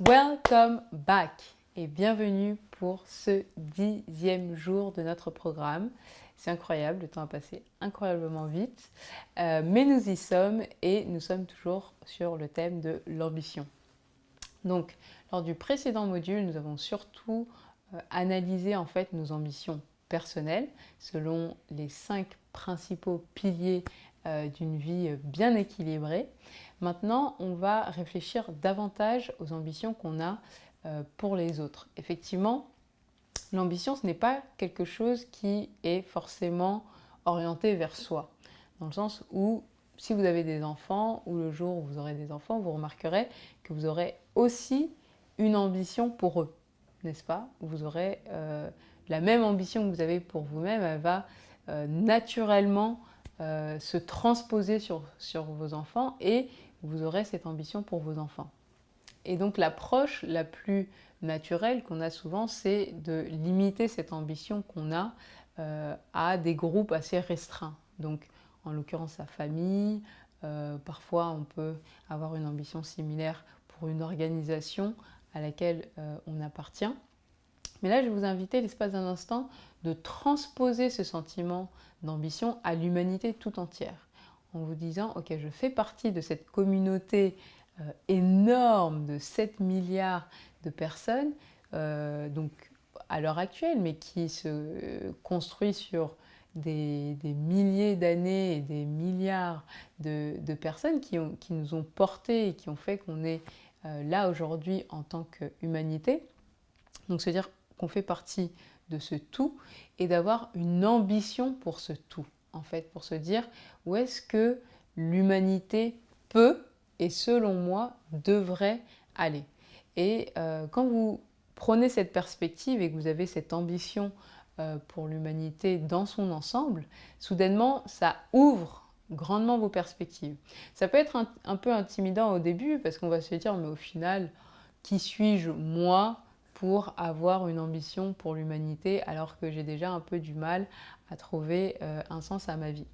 Welcome back et bienvenue pour ce 10e jour de notre programme. C'est incroyable, le temps a passé incroyablement vite, mais nous y sommes et nous sommes toujours sur le thème de l'ambition. Donc, lors du précédent module, nous avons surtout analysé en fait nos ambitions personnelles selon les 5 principaux piliers d'une vie bien équilibrée. Maintenant, on va réfléchir davantage aux ambitions qu'on a pour les autres. Effectivement, l'ambition, ce n'est pas quelque chose qui est forcément orienté vers soi, dans le sens où si vous avez des enfants ou le jour où vous aurez des enfants, vous remarquerez que vous aurez aussi une ambition pour eux, n'est-ce pas? Vous aurez la même ambition que vous avez pour vous-même, elle va naturellement se transposer sur vos enfants et vous aurez cette ambition pour vos enfants. Et donc l'approche la plus naturelle qu'on a souvent, c'est de limiter cette ambition qu'on a à des groupes assez restreints. Donc en l'occurrence sa famille, parfois on peut avoir une ambition similaire pour une organisation à laquelle on appartient. Mais là, je vais vous inviter, l'espace d'un instant, de transposer ce sentiment d'ambition à l'humanité tout entière. En vous disant, ok, je fais partie de cette communauté énorme de 7 milliards de personnes, donc à l'heure actuelle, mais qui se construit sur des milliers d'années et des milliards de personnes qui nous ont portés et qui ont fait qu'on est là aujourd'hui en tant qu'humanité. Donc se dire qu'on fait partie de ce tout et d'avoir une ambition pour ce tout, en fait, pour se dire où est-ce que l'humanité peut et selon moi devrait aller. Et quand vous prenez cette perspective et que vous avez cette ambition pour l'humanité dans son ensemble, soudainement ça ouvre grandement vos perspectives. Ça peut être un peu intimidant au début parce qu'on va se dire mais au final, qui suis-je moi pour avoir une ambition pour l'humanité alors que j'ai déjà un peu du mal à trouver un sens à ma vie.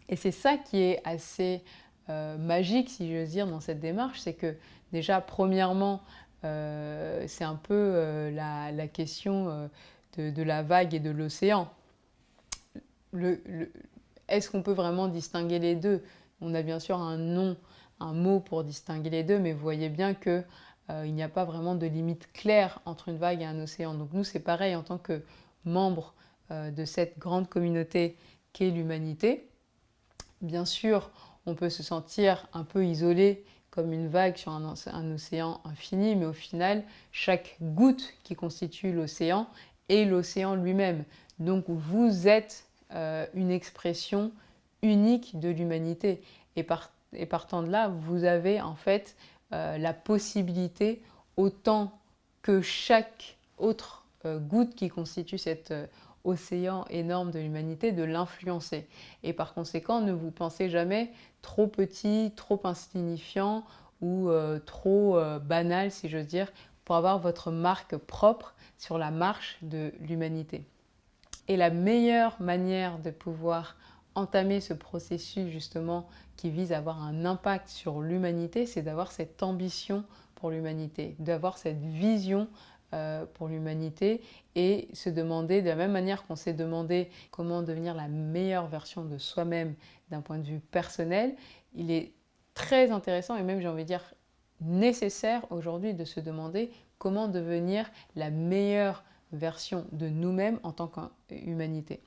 Et c'est ça qui est assez magique, si j'ose dire, dans cette démarche, c'est que déjà, premièrement, c'est un peu la question de la vague et de l'océan. Est-ce qu'on peut vraiment distinguer les deux? On a bien sûr un nom, un mot pour distinguer les deux, mais vous voyez bien que il n'y a pas vraiment de limite claire entre une vague et un océan. Donc nous, c'est pareil en tant que membres de cette grande communauté qu'est l'humanité. Bien sûr, on peut se sentir un peu isolé comme une vague sur un océan infini, mais au final, chaque goutte qui constitue l'océan est l'océan lui-même. Donc vous êtes une expression unique de l'humanité. Et partant de là, vous avez en fait la possibilité, autant que chaque autre goutte qui constitue cet océan énorme de l'humanité, de l'influencer. Et par conséquent, ne vous pensez jamais trop petit, trop insignifiant ou trop banal, si j'ose dire, pour avoir votre marque propre sur la marche de l'humanité. Et la meilleure manière de pouvoir entamer ce processus justement qui vise à avoir un impact sur l'humanité, c'est d'avoir cette ambition pour l'humanité, d'avoir cette vision pour l'humanité et se demander, de la même manière qu'on s'est demandé comment devenir la meilleure version de soi-même d'un point de vue personnel, il est très intéressant et même j'ai envie de dire nécessaire aujourd'hui de se demander comment devenir la meilleure version de nous-mêmes en tant qu'humanité.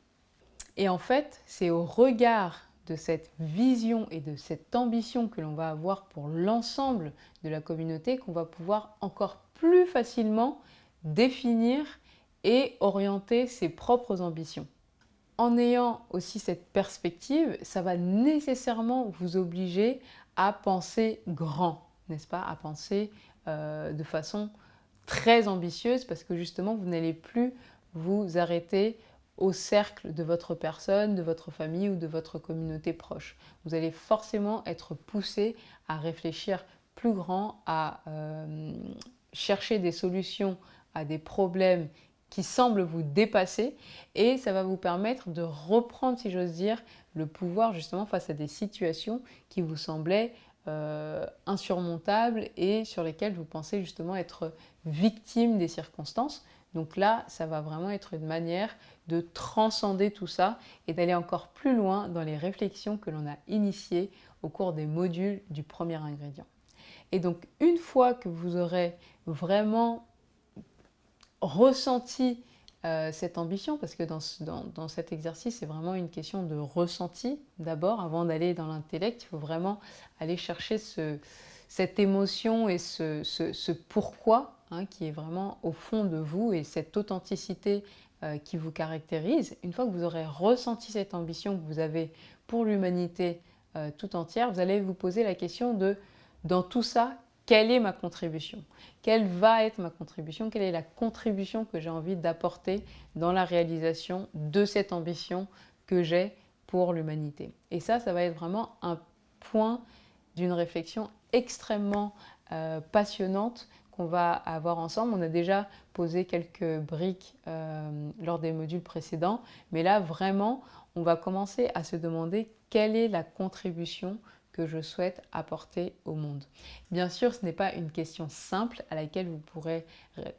Et en fait, c'est au regard de cette vision et de cette ambition que l'on va avoir pour l'ensemble de la communauté qu'on va pouvoir encore plus facilement définir et orienter ses propres ambitions. En ayant aussi cette perspective, ça va nécessairement vous obliger à penser grand, n'est-ce pas? À penser de façon très ambitieuse parce que justement, vous n'allez plus vous arrêter au cercle de votre personne, de votre famille ou de votre communauté proche. Vous allez forcément être poussé à réfléchir plus grand, à chercher des solutions à des problèmes qui semblent vous dépasser et ça va vous permettre de reprendre, si j'ose dire, le pouvoir justement face à des situations qui vous semblaient insurmontables et sur lesquels vous pensez justement être victime des circonstances. Donc là, ça va vraiment être une manière de transcender tout ça et d'aller encore plus loin dans les réflexions que l'on a initiées au cours des modules du premier ingrédient. Et donc, une fois que vous aurez vraiment ressenti cette ambition, parce que dans cet exercice, c'est vraiment une question de ressenti d'abord, avant d'aller dans l'intellect, il faut vraiment aller chercher cette émotion et ce pourquoi qui est vraiment au fond de vous et cette authenticité qui vous caractérise. Une fois que vous aurez ressenti cette ambition que vous avez pour l'humanité tout entière, vous allez vous poser la question de, dans tout ça, quelle est ma contribution? Quelle va être ma contribution? Quelle est la contribution que j'ai envie d'apporter dans la réalisation de cette ambition que j'ai pour l'humanité? Et ça va être vraiment un point d'une réflexion extrêmement passionnante qu'on va avoir ensemble. On a déjà posé quelques briques lors des modules précédents, mais là vraiment, on va commencer à se demander quelle est la contribution que je souhaite apporter au monde. Bien sûr, ce n'est pas une question simple à laquelle vous pourrez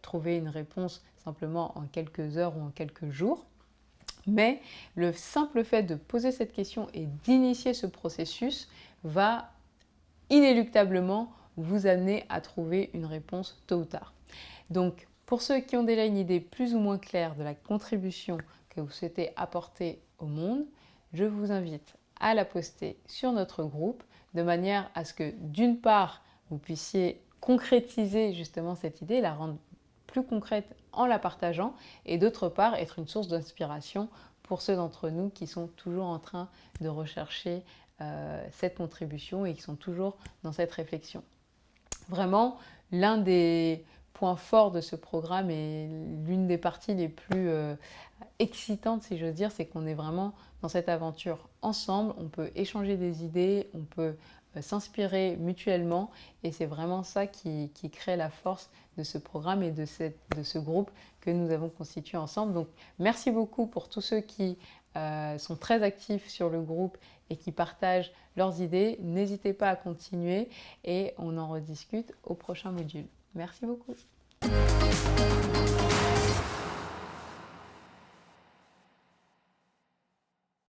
trouver une réponse simplement en quelques heures ou en quelques jours. Mais le simple fait de poser cette question et d'initier ce processus va inéluctablement vous amener à trouver une réponse tôt ou tard. Donc, pour ceux qui ont déjà une idée plus ou moins claire de la contribution que vous souhaitez apporter au monde, je vous invite à la poster sur notre groupe de manière à ce que d'une part, vous puissiez concrétiser justement cette idée, la rendre plus concrète en la partageant et d'autre part, être une source d'inspiration pour ceux d'entre nous qui sont toujours en train de rechercher cette contribution et qui sont toujours dans cette réflexion. Vraiment, l'un des points forts de ce programme et l'une des parties les plus excitantes, si j'ose dire, c'est qu'on est vraiment dans cette aventure ensemble. On peut échanger des idées, on peut s'inspirer mutuellement et c'est vraiment ça qui crée la force de ce programme et de ce groupe que nous avons constitué ensemble. Donc merci beaucoup pour tous ceux qui sont très actifs sur le groupe et qui partagent leurs idées. N'hésitez pas à continuer et on en rediscute au prochain module. Merci beaucoup.